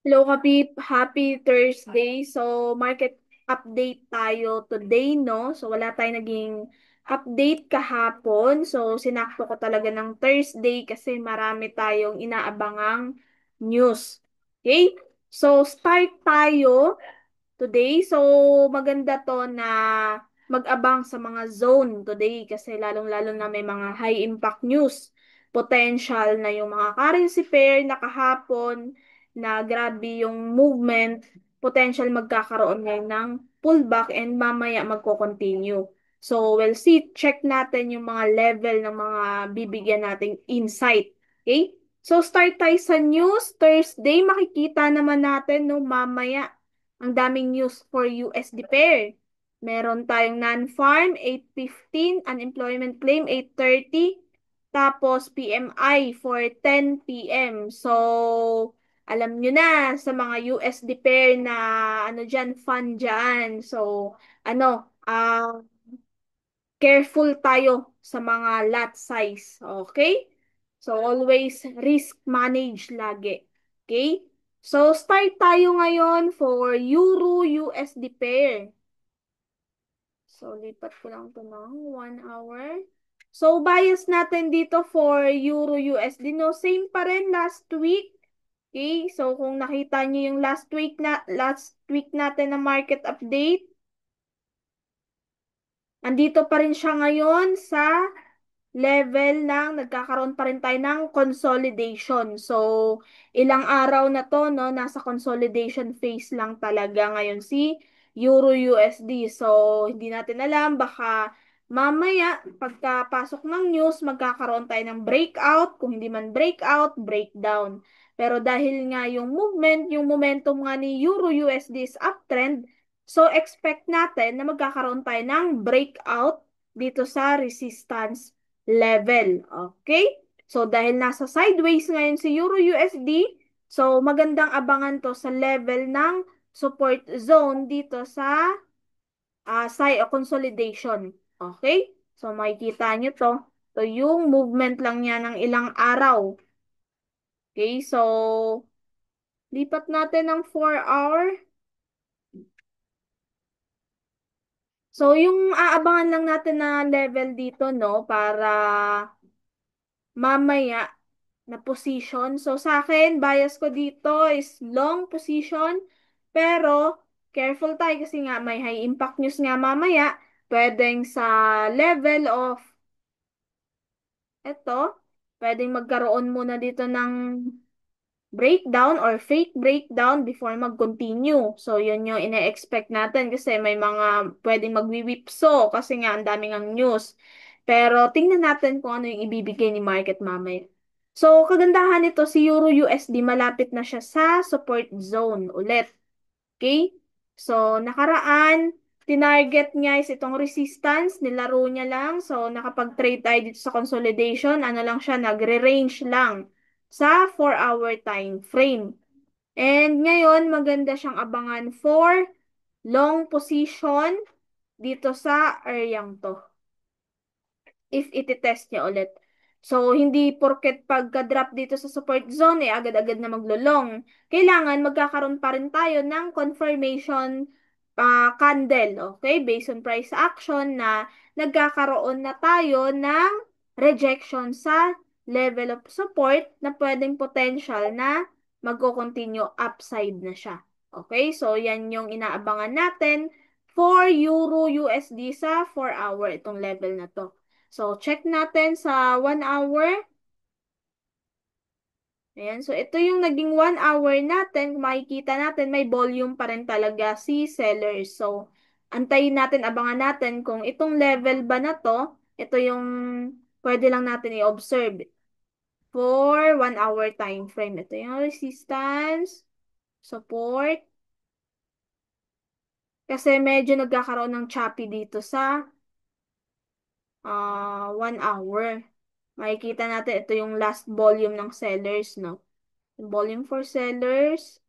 Hello, happy Thursday. So, market update tayo today, no? So, wala tayong naging update kahapon. So, sinakto ko talaga ng Thursday kasi marami tayong inaabangang news. Okay? So, start tayo today. So, maganda to na mag-abang sa mga zone today kasi lalong-lalo na may mga high impact news. Potential na yung mga currency pair na kahapon na grabe yung movement, potential magkakaroon ngayon ng pullback and mamaya magko-continue. So, we'll see, check natin yung mga level ng mga bibigyan nating insight. Okay? So, start tayo sa news. Thursday, makikita naman natin no, mamaya ang daming news for USD pair. Meron tayong non-farm, 8:15, unemployment claim, 8:30, tapos PMI for 10 p.m. So, alam nyo na sa mga USD pair na ano dyan, fund dyan. So, careful tayo sa mga lot size. Okay? So, always risk manage lagi. Okay? So, start tayo ngayon for Euro USD pair. So, lipat ko lang ito ng 1 hour. So, bias natin dito for Euro USD, no? Same pa rin last week. Okay? So, kung nakita niyo yung last week natin na market update, andito pa rin siya ngayon sa level ng nagkakaroon pa rin tayo ng consolidation. So, ilang araw na to, no, nasa consolidation phase lang talaga ngayon si Euro USD. So, hindi natin alam, baka mamaya, pagkapasok ng news, magkakaroon tayo ng breakout. Kung hindi man breakout, breakdown. Pero dahil nga yung movement, yung momentum nga ni Euro USD is uptrend, so expect natin na magkakaroon tayo ng breakout dito sa resistance level. Okay? So, dahil nasa sideways ngayon si Euro USD, so magandang abangan to sa level ng support zone dito sa consolidation. Okay? So, makikita nyo to. So, yung movement lang niya ng ilang araw. Okay? So, lipat natin ng 4 hour. So, yung aabangan lang natin na level dito, no, para mamaya na position. So, sa akin, bias ko dito is long position. Pero, careful tayo kasi nga may high impact news nga mamaya. Pwedeng sa level of, eto, pwedeng magkaroon muna dito ng breakdown or fake breakdown before mag-continue. So, yun yung ine-expect natin kasi may mga pwedeng magwiwipso kasi nga ang daming ang news. Pero, tingnan natin kung ano yung ibibigay ni market mamaya. So, kagandahan nito si Euro USD, malapit na siya sa support zone ulit. Okay? So, nakaraan, tinarget niya is itong resistance, nilaro niya lang. So, nakapag-trade tayo dito sa consolidation, ano lang siya, nagre-range lang sa 4-hour time frame. And ngayon, maganda siyang abangan for long position dito sa areang to if iti-test niya ulit. So, hindi porket pagka-drop dito sa support zone, agad-agad na maglulong. Kailangan magkakaroon pa rin tayo ng confirmation candle, okay? Based on price action na nagkakaroon na tayo ng rejection sa level of support na pwedeng potential na magko-continue upside na siya. Okay? So, yan yung inaabangan natin for Euro USD sa 4 hour itong level na to. So, check natin sa 1 hour. Ayan. So, ito yung naging 1 hour natin. Kung makikita natin, may volume pa rin talaga si sellers. So, antayin natin, abangan natin kung itong level ba na to, ito yung pwede lang natin i-observe for 1 hour time frame. Ito yung resistance, support. Kasi medyo nagkakaroon ng choppy dito sa 1 hour. Makikita natin, ito yung last volume ng sellers, no? Volume for sellers.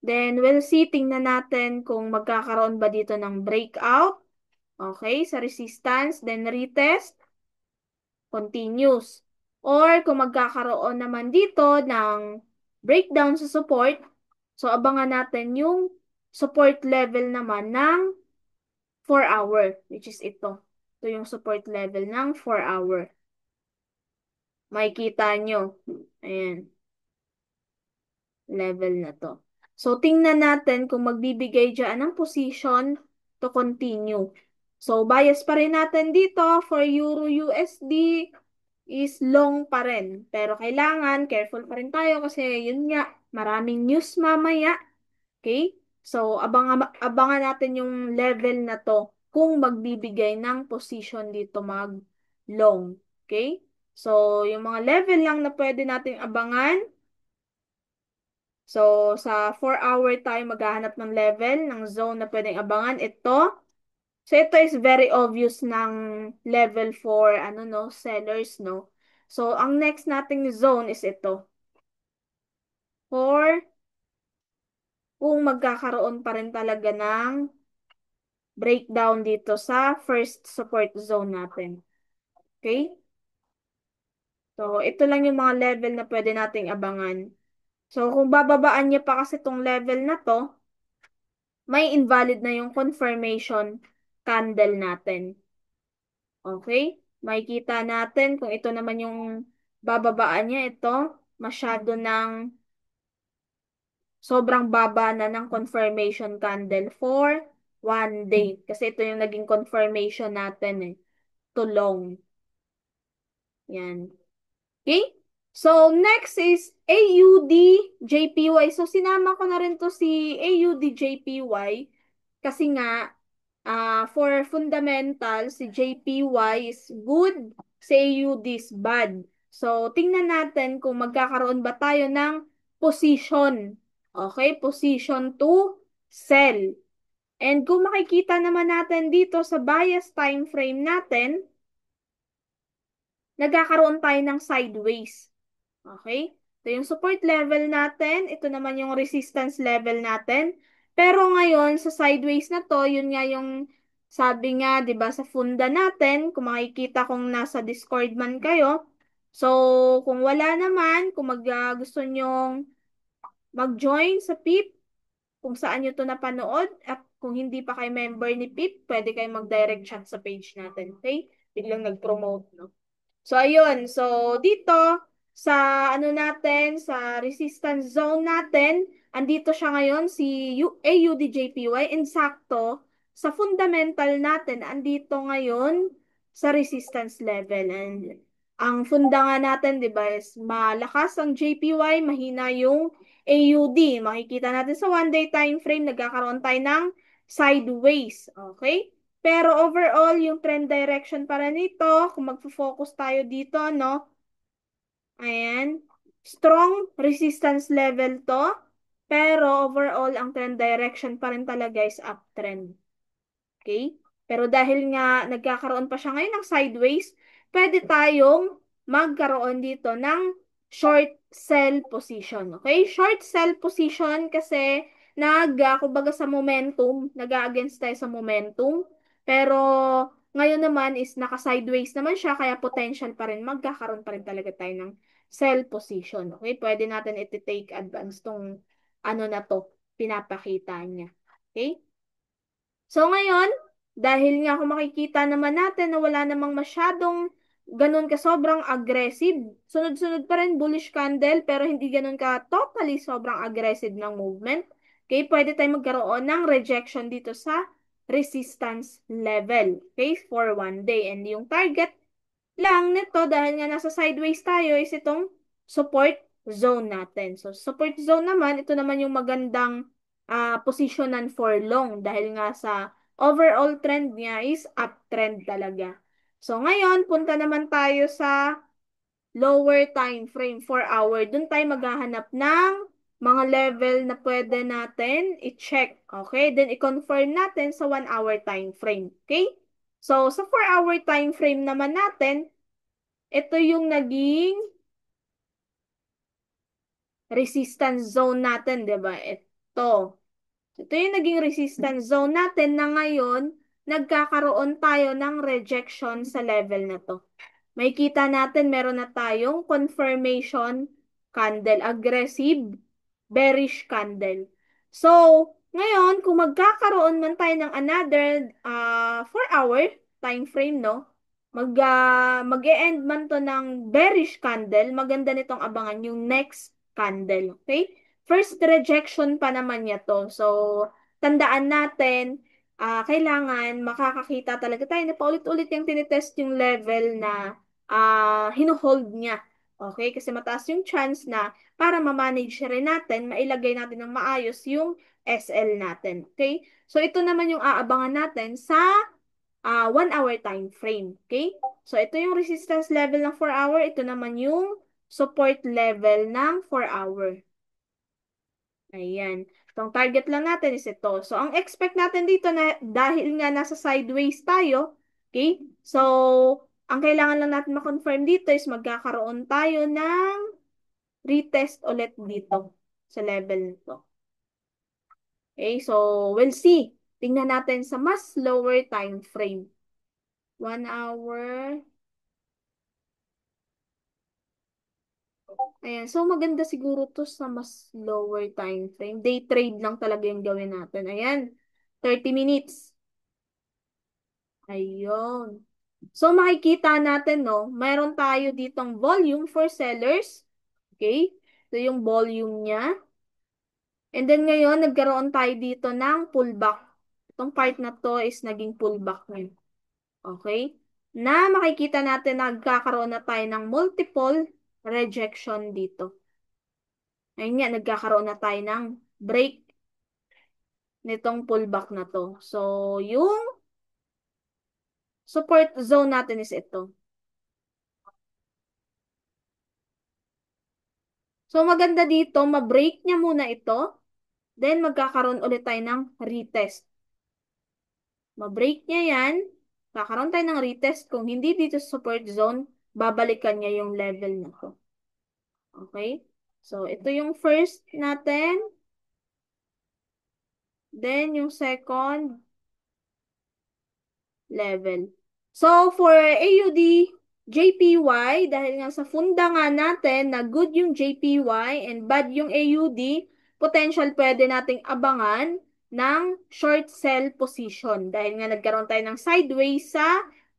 Then, we'll see, tingnan natin kung magkakaroon ba dito ng breakout. Okay, sa resistance. Then, retest. Continues. Or, kung magkakaroon naman dito ng breakdown sa support. So, abangan natin yung support level naman ng 4 hour, which is ito. Ito yung support level ng 4 hour. Makikita nyo. Ayan, level na to. So, tingnan natin kung magbibigay dyan ng position to continue. So, bias pa rin natin dito for Euro USD is long pa rin. Pero kailangan, careful pa rin tayo kasi yun nga, maraming news mamaya. Okay? So, abangan natin yung level na to kung magbibigay ng position dito mag-long. Okay? So, yung mga level lang na pwede nating abangan. So, sa 4 hour tayo maghahanap ng level, ng zone na pwedeng abangan. Ito. So, ito is very obvious ng level for, ano no, sellers, no? So, ang next nating zone is ito. For kung magkakaroon pa rin talaga ng breakdown dito sa first support zone natin. Okay? So, ito lang yung mga level na pwede nating abangan. So, kung bababaan niya pa kasi itong level na to, may invalid na yung confirmation candle natin. Okay? Makikita natin kung ito naman yung bababaan niya, ito, masyado ng sobrang baba na ng confirmation candle for 1 day. Kasi ito yung naging confirmation natin eh. To long. Yan. Okay? So, next is AUD JPY. So, sinama ko na rin to si AUD JPY kasi nga, for fundamental, si JPY is good, si AUD is bad. So, tingnan natin kung magkakaroon ba tayo ng position. Okay? Position to sell. And kung makikita naman natin dito sa bias time frame natin, nagkakaroon tayo ng sideways. Okay? Ito yung support level natin. Ito naman yung resistance level natin. Pero ngayon, sa sideways na to, yun nga yung sabi nga, di ba, sa funda natin, kung makikita kung nasa Discord man kayo. So, kung wala naman, kung gusto nyong mag-join sa PIP, kung saan nyo to napanood, at kung hindi pa kayo member ni PIP, pwede kayo mag-direct chat sa page natin. Okay? Biglang nag-promote, no? So, ayun. So, dito, sa ano natin, sa resistance zone natin, andito siya ngayon, si AUDJPY. Insakto, sa fundamental natin, andito ngayon sa resistance level. And ang funda nga natin, di ba, is malakas ang JPY, mahina yung AUD. Makikita natin sa 1 day time frame, nagkakaroon tayo ng sideways. Okay? Pero overall, yung trend direction para nito, kung magfo-focus tayo dito, no? Ayan. Strong resistance level to. Pero overall, ang trend direction pa rin talaga is uptrend. Okay? Pero dahil nga nagkakaroon pa siya ngayon ng sideways, pwede tayong magkaroon dito ng short sell position. Okay? Short sell position kasi kumbaga sa momentum, nag-against tayo sa momentum. Pero ngayon naman is naka-sideways naman siya, kaya potential pa rin, magkakaroon pa rin talaga tayo ng sell position. Okay? Pwede natin iti-take advance tong ano na to, pinapakita niya. Okay? So ngayon, dahil nga kung makikita naman natin na wala namang masyadong ganun ka sobrang aggressive, sunod-sunod pa rin bullish candle pero hindi ganun ka totally sobrang aggressive ng movement. Okay, pwede tayo magkaroon ng rejection dito sa resistance level. Okay, for 1 day. And yung target lang nito dahil nga nasa sideways tayo is itong support zone natin. So, support zone naman, ito naman yung magandang positionan for long dahil nga sa overall trend niya is uptrend talaga. So, ngayon, punta naman tayo sa lower time frame, 4 hour. Doon tayo maghahanap ng mga level na pwede natin i-check. Okay? Then, i-confirm natin sa 1 hour time frame. Okay? So, sa 4 hour time frame naman natin, ito yung naging resistance zone natin, 'di ba? Ito yung naging resistance zone natin na ngayon, nagkakaroon tayo ng rejection sa level na to. Makikita natin meron na tayong confirmation candle, aggressive, bearish candle. So, ngayon, kung magkakaroon man tayo ng another 4-hour time frame, no? Mag-e-end man to ng bearish candle, maganda nitong abangan yung next candle, okay? First rejection pa naman niya to. So, tandaan natin, kailangan makakakita talaga tayo na paulit-ulit yung tinitest yung level na hinuhold niya. Okay? Kasi mataas yung chance na para ma-manage rin natin, mailagay natin ng maayos yung SL natin. Okay? So, ito naman yung aabangan natin sa 1 hour time frame. Okay? So, ito yung resistance level ng 4 hour. Ito naman yung support level ng 4 hour. Ayan. So, ang target lang natin is ito. So, ang expect natin dito na dahil nga nasa sideways tayo, okay? So, ang kailangan lang natin ma-confirm dito is magkakaroon tayo ng retest ulit dito sa level nito. Okay? So, we'll see. Tingnan natin sa mas lower time frame. 1 hour. Ayan. So, maganda siguro to sa mas lower time frame. Day trade lang talaga yung gawin natin. Ayan. 30 minutes. Ayun. So, makikita natin, no, meron tayo ditong volume for sellers. Okay? So, yung volume niya. And then, ngayon, nagkaroon tayo dito ng pullback. Itong part na to is naging pullback niya. Okay? Na makikita natin nagkakaroon na tayo ng multiple rejection dito. Ayun nga, nagkakaroon na tayo ng break nitong pullback na to. So, yung support zone natin is ito. So, maganda dito, ma-break niya muna ito. Then, magkakaroon ulit tayo ng retest. Ma-break niya yan. Kakaroon tayo ng retest. Kung hindi dito sa support zone, babalikan niya yung level na to. Okay? So, ito yung first natin. Then, yung second level. So, for AUD, JPY, dahil nga sa funda nga natin na good yung JPY and bad yung AUD, potential pwede nating abangan ng short sell position dahil nga nagkaroon tayo ng sideways sa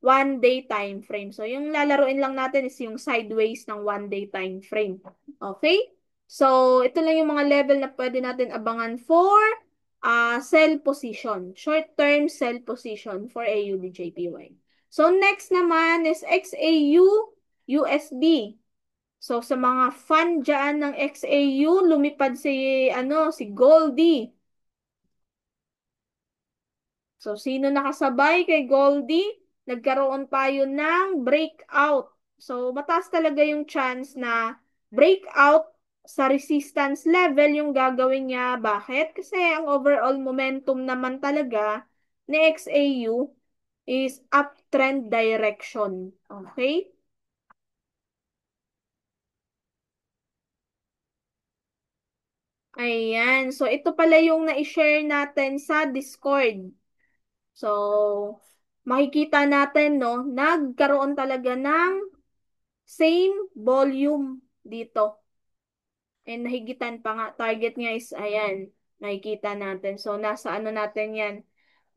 1 day time frame. So, yung lalaruin lang natin is yung sideways ng 1 day time frame. Okay? So, ito lang yung mga level na pwede natin abangan for sell position. Short-term sell position for AUD JPY. So, next naman is XAU USD. So, sa mga fan dyan ng XAU, lumipad si Goldie. So, sino nakasabay kay Goldie? Nagkaroon tayo ng breakout. So, mataas talaga yung chance na breakout sa resistance level yung gagawin niya. Bakit? Kasi ang overall momentum naman talaga ni XAU is uptrend direction. Okay? Ayan. So, ito pala yung na-share natin sa Discord. So, makikita natin, no, nagkaroon talaga ng same volume dito. And nahigitan pa nga. Target niya is, ayan, nakikita natin. So, nasa ano natin yan?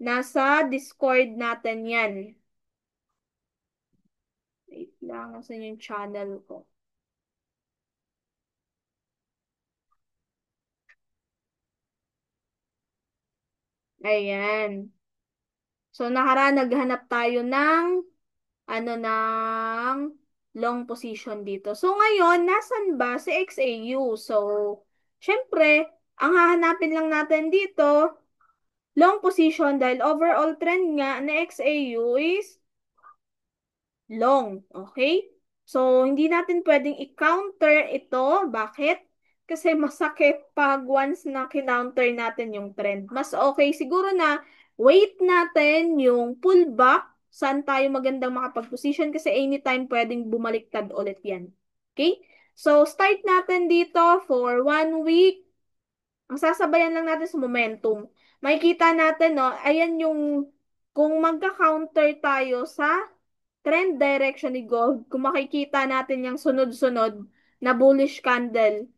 Nasa Discord natin yan. Wait lang, nasa yung channel ko. Ayan. So, naghanap tayo ng ng long position dito. So, ngayon, nasan ba si XAU? So, syempre, ang hahanapin lang natin dito, long position dahil overall trend nga na XAU is long. Okay? So, hindi natin pwedeng i-counter ito. Bakit? Kasi masakit pag once na kinounter natin yung trend. Mas okay siguro na wait natin yung pullback. Saan tayo magandang makapag-position kasi anytime pwedeng bumaliktad ulit yan. Okay? So, start natin dito for 1 week. Ang sasabayan lang natin sa momentum. Makikita natin, no, ayan yung, kung magka-counter tayo sa trend direction ni gold, kung makikita natin yung sunod-sunod, na bullish candle.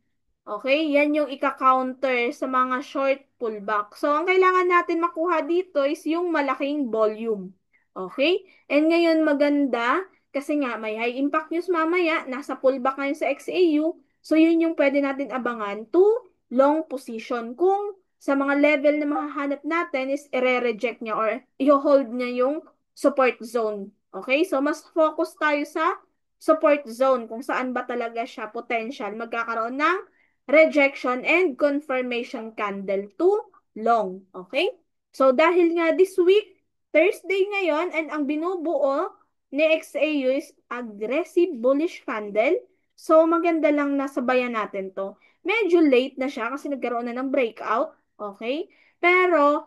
Okay, yan yung ika-counter sa mga short pullback. So, ang kailangan natin makuha dito is yung malaking volume. Okay? And ngayon maganda, kasi nga may high impact news mamaya, nasa pullback ngayon sa XAU. So, yun yung pwede natin abangan to long position. Kung sa mga level na mahahanap natin is i-reject niya or i-hold niya yung support zone. Okay? So, mas focus tayo sa support zone kung saan ba talaga siya potential magkakaroon ng rejection and confirmation candle to long. Okay? So, dahil nga this week, Thursday ngayon, and ang binubuo ni XAU is aggressive bullish candle. So, maganda lang na sabayan natin to. Medyo late na siya kasi nagkaroon na ng breakout. Okay? Pero,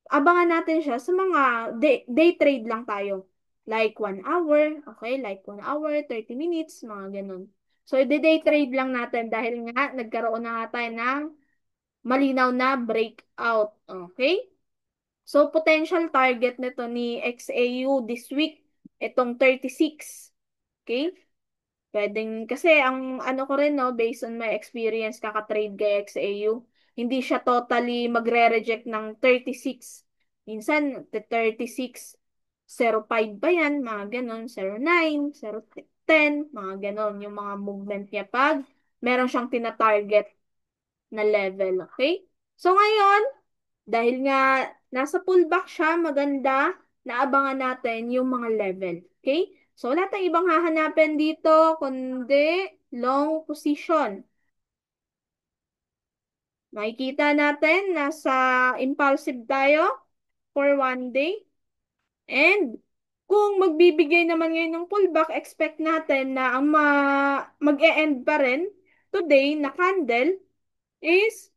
abangan natin siya sa mga day trade lang tayo. Like 1 hour, okay? Like 1 hour, 30 minutes, mga ganun. So, i-day trade lang natin dahil nga nagkaroon na nga tayo ng malinaw na breakout. Okay? So, potential target nito ni XAU this week, itong 36. Okay? Pwedeng, kasi ang ano ko rin, no, based on my experience, kaka-trade kay XAU, hindi siya totally magre-reject ng 36. Minsan, 36.05 ba yan? Mga ganon, 09, 010, mga ganon, yung mga movement niya pag meron siyang tina-target na level. Okay? So, ngayon, dahil nga nasa pullback siya, maganda, naabangan natin yung mga level. Okay? So, wala tayong ibang hahanapin dito, kundi long position. Makikita natin, nasa impulsive tayo for 1 day. And, kung magbibigay naman ngayon ng pullback, expect natin na ang mag-e-end pa rin today na candle is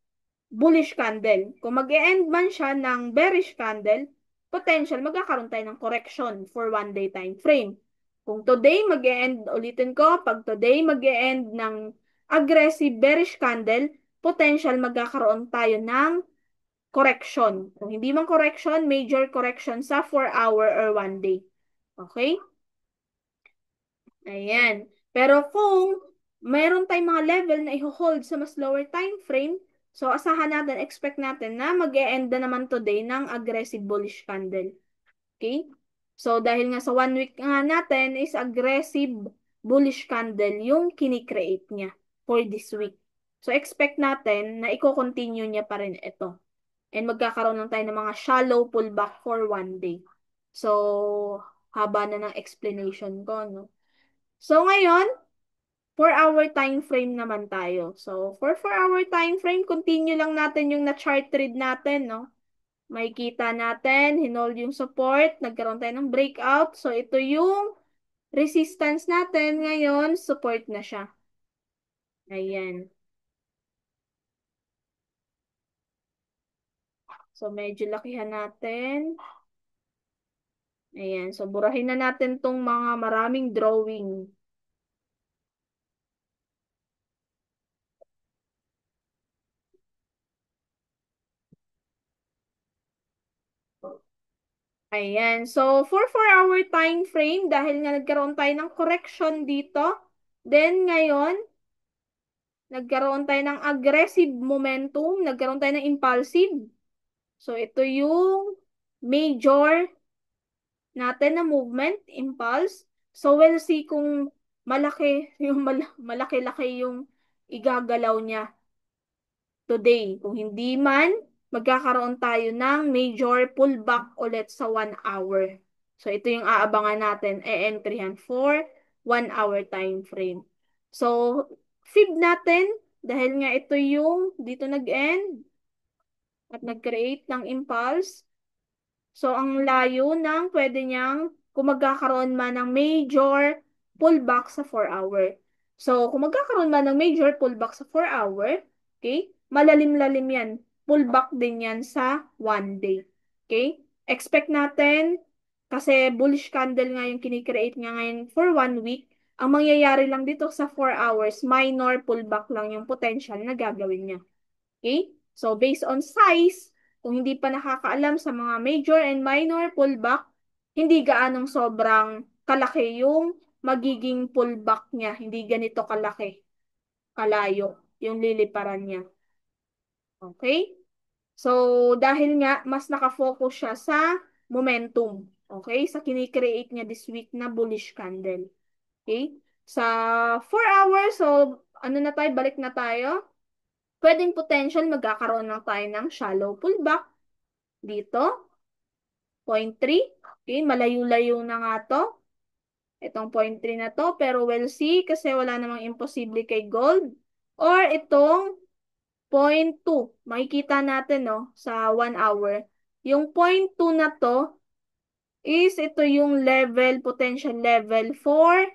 bullish candle. Kung mag-e-end man siya ng bearish candle, potential magkakaroon tayo ng correction for 1 day time frame. Kung today mag-e-end, ulitin ko, pag today mag-e-end ng aggressive bearish candle, potential magkakaroon tayo ng correction. Kung hindi man correction, major correction sa 4 hour or 1 day. Okay? Ayan. Pero kung mayroon tayong mga level na i-hold sa mas lower time frame, so asahan natin, expect natin na mag-e-end na naman today ng aggressive bullish candle. Okay? So dahil nga sa 1 week nga natin is aggressive bullish candle yung kinikreate niya for this week. So expect natin na i-continue niya pa rin ito. And magkakaroon lang tayo ng mga shallow pullback for 1 day. So, haba na ng explanation ko, no? So, ngayon, 4 hour time frame naman tayo. So, for 4 hour time frame, continue lang natin yung na-chart read natin, no? Makikita natin, hinold yung support, nagkaroon tayo ng breakout. So, ito yung resistance natin ngayon, support na siya. Ayan. So, medyo lakihan natin. Ayan. So, burahin na natin tong mga maraming drawing. Ayan. So, for 4 hour time frame, dahil nga nagkaroon tayo ng correction dito, then ngayon, nagkaroon tayo ng aggressive momentum, nagkaroon tayo ng impulsive. So, ito yung major natin na movement, impulse. So, we'll see kung malaki, yung malaki-laki yung igagalaw niya today. Kung hindi man, magkakaroon tayo ng major pullback ulit sa 1 hour. So, ito yung aabangan natin, e-entryhan for 1 hour time frame. So, fib natin, dahil nga ito yung dito nag-end at nag-create ng impulse. So, ang layo ng pwede niyang kung magkakaroon man ng major pullback sa 4 hour. So, kung magkakaroon man ng major pullback sa 4 hour, okay, malalim-lalim yan. Pullback din yan sa 1 day. Okay? Expect natin, kasi bullish candle nga yung kinikreate nga ngayon for 1 week, ang mangyayari lang dito sa 4 hours, minor pullback lang yung potential na gagawin niya. Okay? So, based on size, kung hindi pa nakakaalam sa mga major and minor pullback, hindi gaanong sobrang kalaki yung magiging pullback niya. Hindi ganito kalaki. kalayo yung liliparan niya. Okay? So, dahil nga, mas nakafocus siya sa momentum. Okay? Sa kinikreate niya this week na bullish candle. Okay? Sa 4 hours, so, ano na tayo, balik na tayo. Pwedeng potential, magkakaroon lang tayo ng shallow pullback dito. 0.3. Okay? Malayo-layo na nga to. Itong 0.3 na to. Pero we'll see kasi wala namang imposible kay gold. Or itong 0.2. Makikita natin, no, sa 1 hour. Yung 0.2 na to is ito yung level, potential level for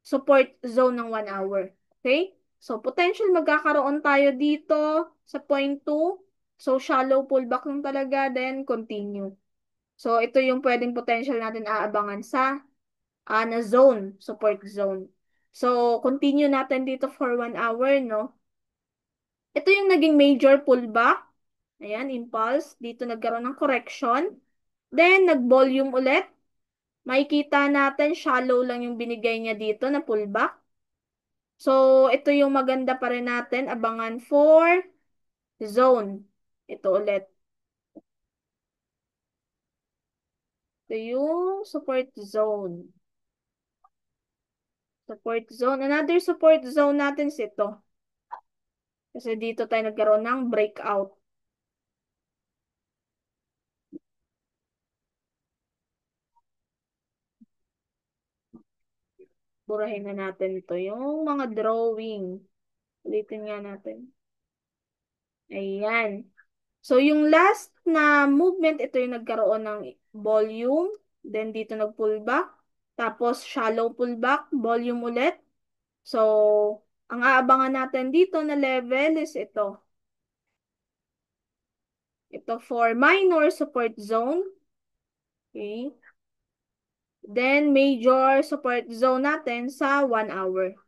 support zone ng 1 hour. Okay? So, potential magkakaroon tayo dito sa 0.2. So, shallow pullback lang talaga, then continue. So, ito yung pwedeng potential natin aabangan sa na zone, support zone. So, continue natin dito for 1 hour, no? Ito yung naging major pullback. Ayan, impulse. Dito nagkaroon ng correction. Then, nag-volume ulit. Makikita natin, shallow lang yung binigay niya dito na pullback. So, ito yung maganda pa rin natin. Abangan for zone. Ito ulit. Ito yung support zone. Support zone. Another support zone natin is ito. Kasi dito tayo nagkaroon ng breakout. Burahin na natin ito. Yung mga drawing. Ulitin nga natin. Ayan. So, yung last na movement, ito yung nagkaroon ng volume. Then, dito nag-pullback. Tapos, shallow pullback, volume ulit. So, ang aabangan natin dito na level is ito. Ito for minor support zone. Okay. Then, major support zone natin sa 1 hour.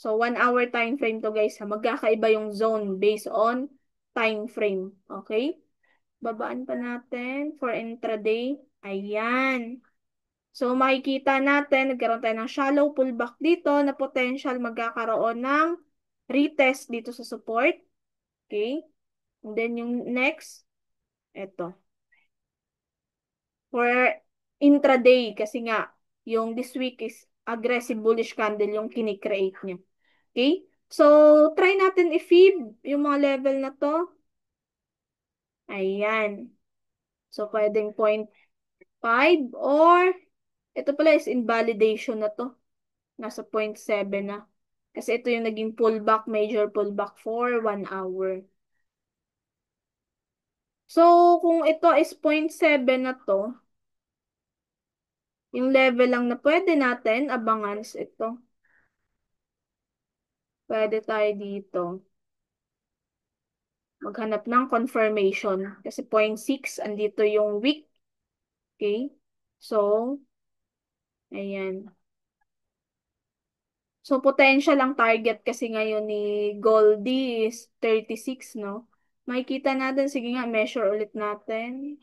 So, 1 hour time frame to guys. Magkakaiba yung zone based on time frame. Okay? Babaan pa natin for intraday. Ayan. So, makikita natin, nagkaroon tayo ng shallow pullback dito na potential magkakaroon ng retest dito sa support. Okay? And then yung next, ito. For intraday, kasi nga, yung this week is aggressive bullish candle yung kinikreate niya. Okay? So, try natin i-feed yung mga level na to. Ayan. So, pwedeng 0.5 or ito pala is invalidation na to. Nasa 0.7 na. Kasi ito yung naging pullback, major pullback for 1 hour. So, kung ito is 0.7 na to, yung level lang na pwede natin, abangan is ito. Pwede tayo dito. Maghanap ng confirmation. Kasi 0.6, andito yung week. Okay? So, ayan. So, potential ang target kasi ngayon ni Goldie is 36, no? Makikita natin, sige nga, measure ulit natin.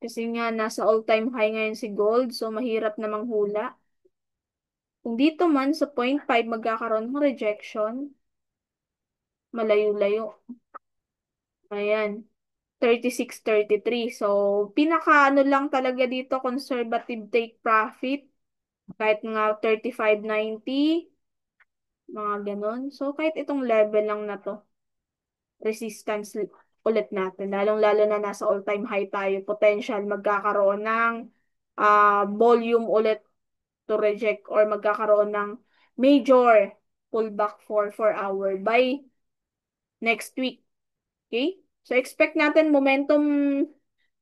Kasi nga, nasa all-time high ngayon si Gold, so mahirap na manghula. Kung dito man sa 0.5 magkakaroon ng rejection, malayo-layo. Ayan, 36-33. So, pinaka ano lang talaga dito, conservative take profit. Kahit nga 35.90, mga ganun. So, kahit itong level lang na to, resistance ulit natin. Lalong-lalo na nasa all-time high tayo. Potential magkakaroon ng volume ulit to reject or magkakaroon ng major pullback for 4 hour by next week. Okay? So, expect natin momentum,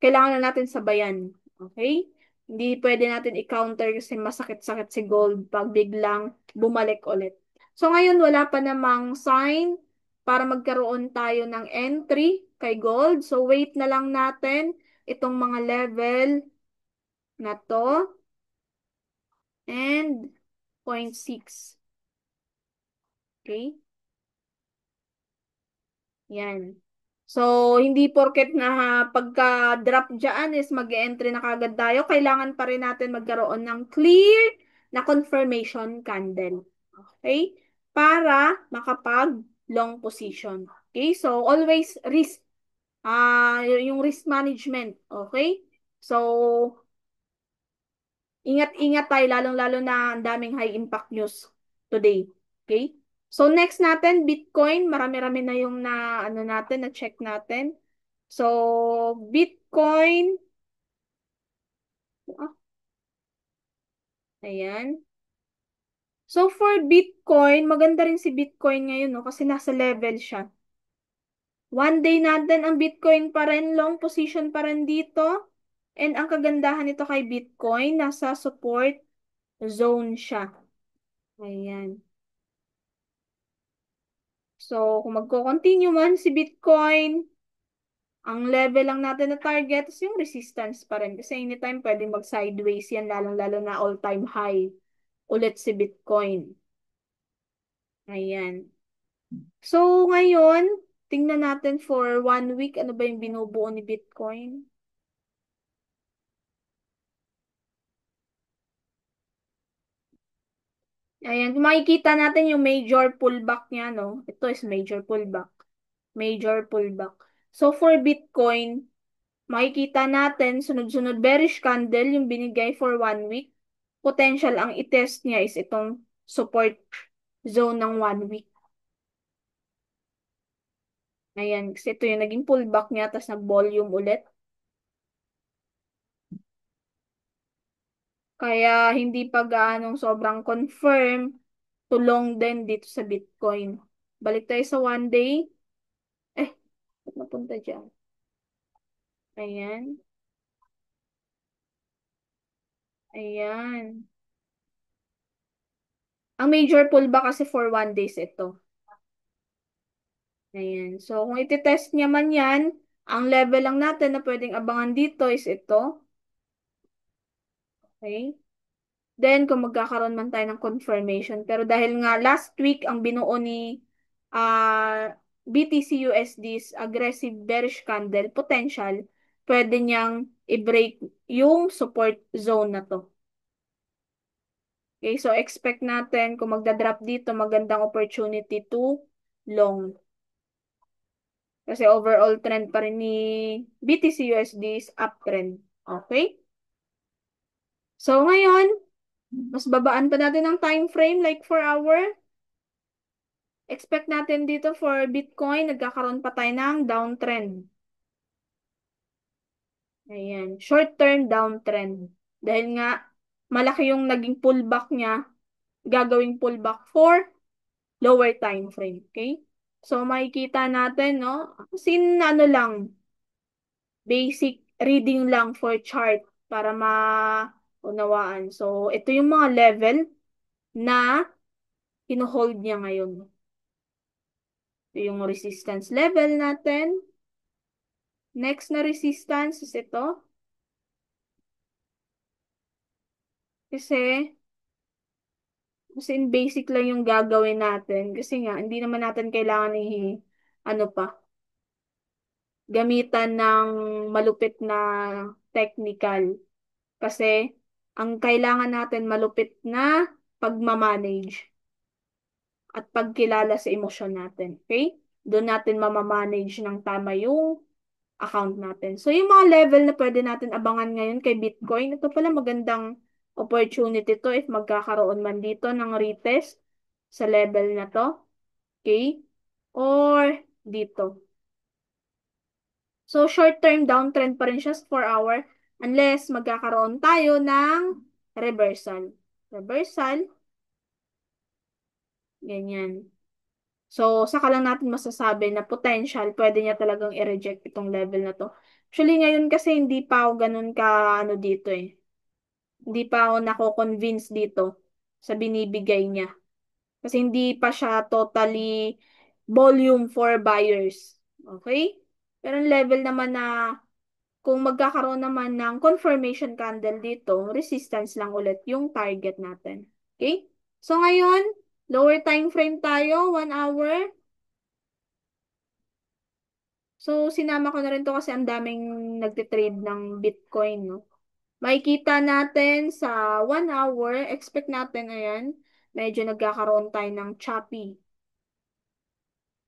kailangan na natin sabayan. Okay? Hindi pwede natin i-counter kasi masakit-sakit si gold pag biglang bumalik ulit. So, ngayon wala pa namang sign para magkaroon tayo ng entry kay gold. So, wait na lang natin itong mga level na to and 0.6. Okay? Yan. So, hindi porket na pagka-drop dyan is mag-entry na kagad tayo. Kailangan pa rin natin magkaroon ng clear na confirmation candle. Okay? Para makapag long position. Okay? So, always risk. Yung risk management. Okay? So, ingat-ingat tayo, lalong-lalo na ang daming high impact news today. Okay? So, next natin, Bitcoin. Marami-rami na yung ano natin, na check natin. So, Bitcoin. Ah, ayan. So, for Bitcoin, maganda rin si Bitcoin ngayon, no? Kasi nasa level siya. One day natin ang Bitcoin pa rin, long position pa rin dito. And ang kagandahan nito kay Bitcoin, nasa support zone siya. Ayan. So, kung magko-continue man si Bitcoin, ang level lang natin na target is yung resistance pa rin. Kasi anytime pwedeng mag-sideways yan, lalong-lalo na all-time high ulit si Bitcoin. Ayan. So, ngayon, tingnan natin for 1 week, ano ba yung binubuo ni Bitcoin? Ayan, makikita natin yung major pullback niya, no? Ito is major pullback. Major pullback. So, for Bitcoin, makikita natin, sunod-sunod bearish candle yung binigay for 1 week. Potential ang itest niya is itong support zone ng 1 week. Ayan, kasi ito yung naging pullback niya, tapos nag-volume ulit. Kaya hindi pa gaanong sobrang confirm, tulong din dito sa Bitcoin. Balik tayo sa 1 day. Eh, ba't napunta dyan? Ayan. Ayan. Ang major pullback kasi for 1 days ito. Ayan. So, kung iti-test niya man yan, ang level lang natin na pwedeng abangan dito is ito. Okay? Then, kung magkakaroon man tayo ng confirmation. Pero dahil nga last week, ang binuo ni BTC USD's aggressive bearish candle potential, pwede niyang i-break yung support zone na to. Okay, so expect natin kung magda-drop dito, magandang opportunity to long. Kasi overall trend pa rin ni BTC USD is uptrend. Okay? So ngayon, mas babaan pa natin ang time frame like 4 hour. Expect natin dito for Bitcoin, nagkakaroon pa tayo ng downtrend. Ayan, short-term downtrend. Dahil nga, malaki yung naging pullback niya, gagawing pullback for lower time frame. Okay? So, makikita natin, no? Sin ano lang, basic reading lang for chart para maunawaan. So, ito yung mga level na hinuhold niya ngayon. Ito yung resistance level natin. Next na resistance is ito. Kasi, kasi in basic lang yung gagawin natin. Kasi nga, hindi naman natin kailangan ano pa, gamitan ng malupit na technical. Kasi, ang kailangan natin malupit na pagmamanage at pagkilala sa emosyon natin. Okay? Doon natin mamamanage ng tama yung account natin. So, yung mga level na pwede natin abangan ngayon kay Bitcoin, ito pala magandang opportunity to if magkakaroon man dito ng retest sa level na to. Okay? Or dito. So, short-term downtrend pa rin siya sa 4 hour unless magkakaroon tayo ng reversal. Reversal, ganyan. So, saka lang natin masasabi na potential, pwede niya talagang i-reject itong level na to. Actually, ngayon kasi hindi pa ako ganun ka, ano dito eh. Hindi pa ako nako-convince dito sa binibigay niya. Kasi hindi pa siya totally volume for buyers. Okay? Pero ang level naman na kung magkakaroon naman ng confirmation candle dito, resistance lang ulit yung target natin. Okay? So ngayon, lower time frame tayo, 1 hour. So, sinama ko na rin to kasi ang daming nagtitrade ng Bitcoin, no? Makikita natin sa 1 hour, expect natin, ayan, medyo nagkakaroon tayo ng choppy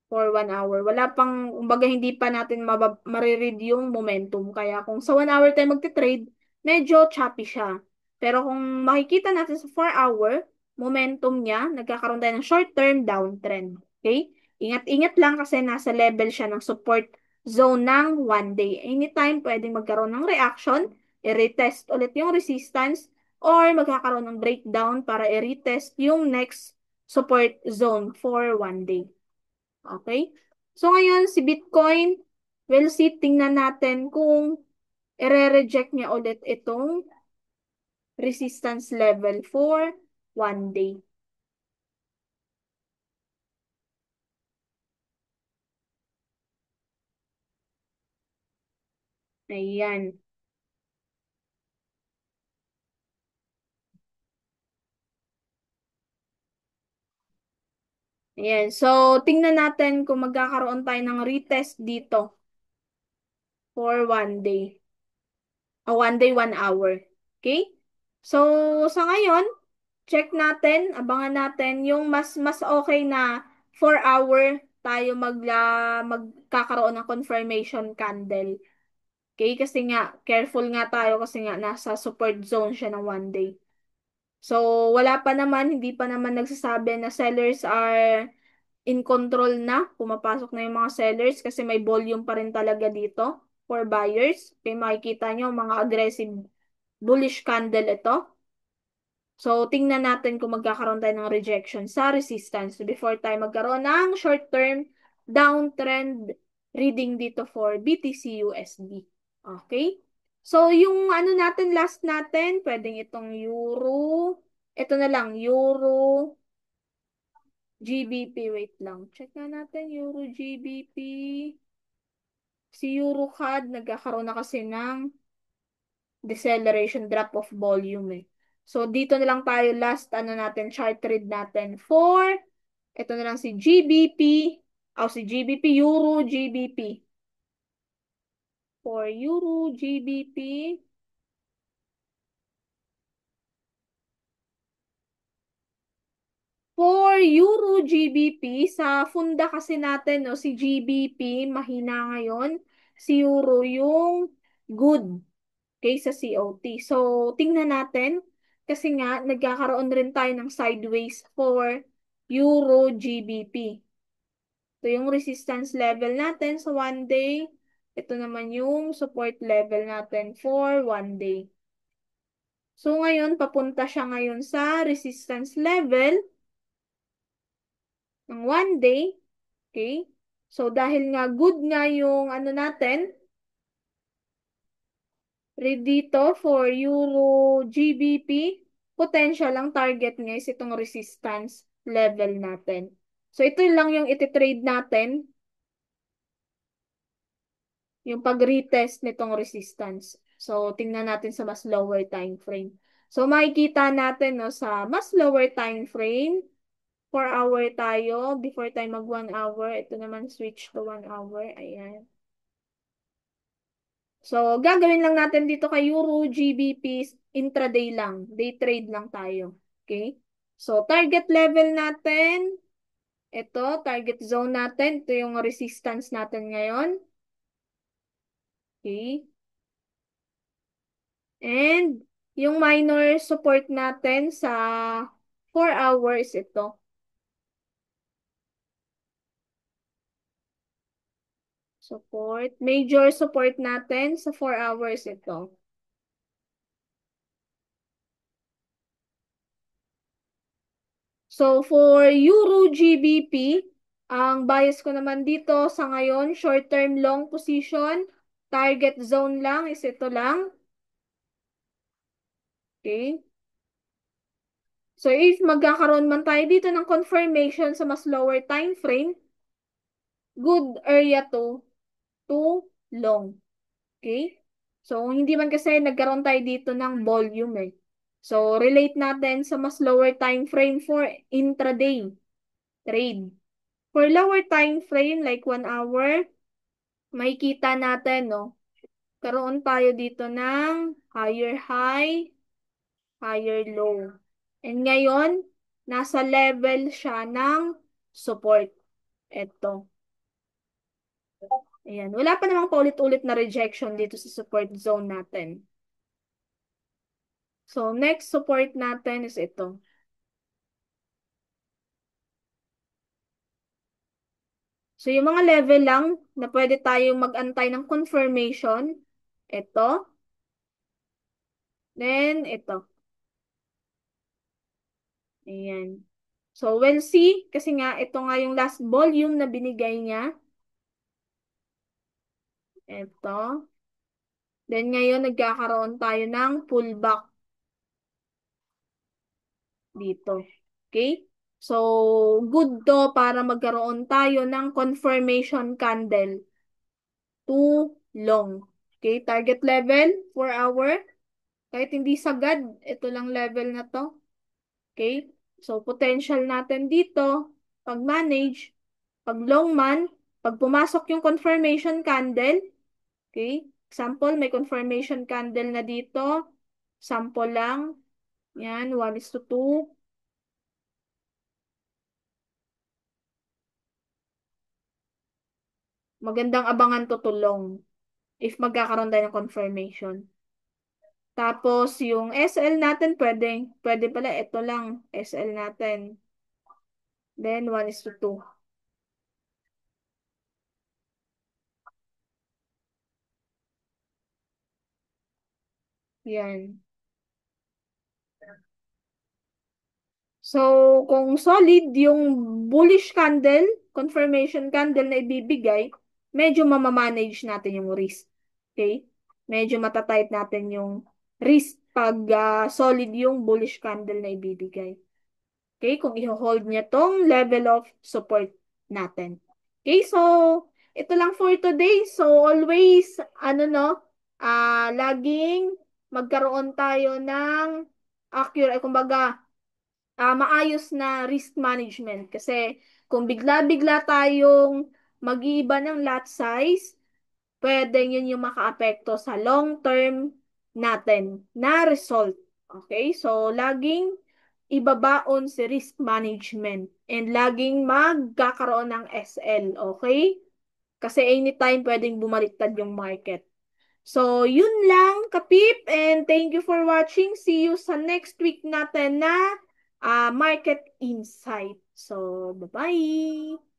for 1 hour. Wala pang, kumbaga hindi pa natin mariread yung momentum. Kaya kung sa 1 hour tayo magte-trade, medyo choppy siya. Pero kung makikita natin sa 4 hour, momentum niya, nagkakaroon tayo ng short-term downtrend. Okay? Ingat-ingat lang kasi nasa level siya ng support zone ng 1 day. Anytime, pwedeng magkaroon ng reaction, i-retest ulit yung resistance, or magkakaroon ng breakdown para i-retest yung next support zone for 1 day. Okay? So, ngayon, si Bitcoin, we'll see, tingnan natin kung i-reject niya ulit itong resistance level for 1 day. Ayan. Ayan. So, tingnan natin kung magkakaroon tayo ng retest dito for 1 day. O 1 day, 1 hour. Okay? So, sa ngayon, check natin, abangan natin yung mas okay na 4 hour tayo magkakaroon ng confirmation candle. Okay, kasi nga careful nga tayo kasi nga nasa support zone siya ng 1 day. So wala pa naman, hindi pa naman nagsasabi na sellers are in control na, pumapasok na yung mga sellers kasi may volume pa rin talaga dito for buyers. Okay, makikita nyo mga aggressive bullish candle ito. So, tingnan natin kung magkakaroon tayo ng rejection sa resistance before tayo magkaroon ng short-term downtrend reading dito for BTC USD. Okay? So, yung ano natin, last natin, pwedeng itong Euro. Ito na lang, Euro, GBP. Wait lang. Check na natin, Euro, GBP. Si Euro CAD, nagkakaroon na kasi ng deceleration, drop of volume eh. So, dito na lang tayo last, ano natin, chart read natin for, ito na lang si GBP, o si GBP, Euro, GBP. For Euro, GBP, for Euro, GBP, sa funda kasi natin, no, si GBP, mahina ngayon, si Euro yung good kaysa COT. So, tingnan natin, kasi nga, nagkakaroon rin tayo ng sideways for Euro GBP. Ito yung resistance level natin sa 1 day. Ito naman yung support level natin for 1 day. So, ngayon, papunta siya ngayon sa resistance level ng 1 day. Okay? So, dahil nga good nga yung ano natin, read dito for Euro GBP, potential ang target niya is itong resistance level natin. So, ito lang yung ititrade natin, yung pag-retest nitong resistance. So, tingnan natin sa mas lower time frame. So, makikita natin no, sa mas lower time frame, 4 hour tayo, before tayo mag 1 hour, ito naman switch to 1 hour, ayan. So, gagawin lang natin dito kay Euro, GBP, intraday lang. Day trade lang tayo. Okay? So, target level natin, ito, target zone natin, ito yung resistance natin ngayon. Okay? And, yung minor support natin sa 4 hours, ito. Support. Major support natin sa 4 hours, ito. So, for Euro GBP, ang bias ko naman dito sa ngayon, short-term long position, target zone lang is ito lang. Okay? So, if magkakaroon man tayo dito ng confirmation sa mas lower time frame, good area to long. Okay? So, hindi man kasi nagkaroon tayo dito ng volume eh. So, relate natin sa mas lower time frame for intraday trade. For lower time frame, like 1 hour, makikita natin, no? Karoon tayo dito ng higher high, higher low. And ngayon, nasa level siya ng support. Ito. Ayan. Wala pa namang paulit-ulit na rejection dito sa support zone natin. So, next support natin is ito. So, yung mga level lang na pwede tayong mag-antay ng confirmation. Ito. Then, ito. Ayan. So, we'll see. Kasi nga, ito nga yung last volume na binigay niya. Ito. Then, ngayon, nagkakaroon tayo ng pullback dito. Okay? So, good to para magkaroon tayo ng confirmation candle. Too long. Okay? Target level, 4 hour. Kahit hindi sagad, ito lang level na to. Okay? So, potential natin dito, pag-manage, pag long man, pag pumasok yung confirmation candle, okay? Example, may confirmation candle na dito. Sample lang. Yan, 1:2. Magandang abangan to tulong if magkakaroon tayo ng confirmation. Tapos, yung SL natin, pwede pala, ito lang, SL natin. Then, 1:2. Yan. So, kung solid yung bullish candle, confirmation candle na ibibigay, medyo mamamanage natin yung risk. Okay? Medyo matatight natin yung risk pag solid yung bullish candle na ibibigay. Okay? Kung i-hold niya tong level of support natin. Okay? So, ito lang for today. So, always, laging magkaroon tayo ng accurate, kumbaga, maayos na risk management. Kasi kung bigla-bigla tayong mag-iiba ng lot size, pwede yun yung makaapekto sa long-term natin na result. Okay? So, laging ibabaon si risk management and laging magkakaroon ng SL. Okay? Kasi anytime pwedeng bumaliktad yung market. So, yun lang, kapip, and thank you for watching. See you sa next week natin na Market Insight. So, bye-bye!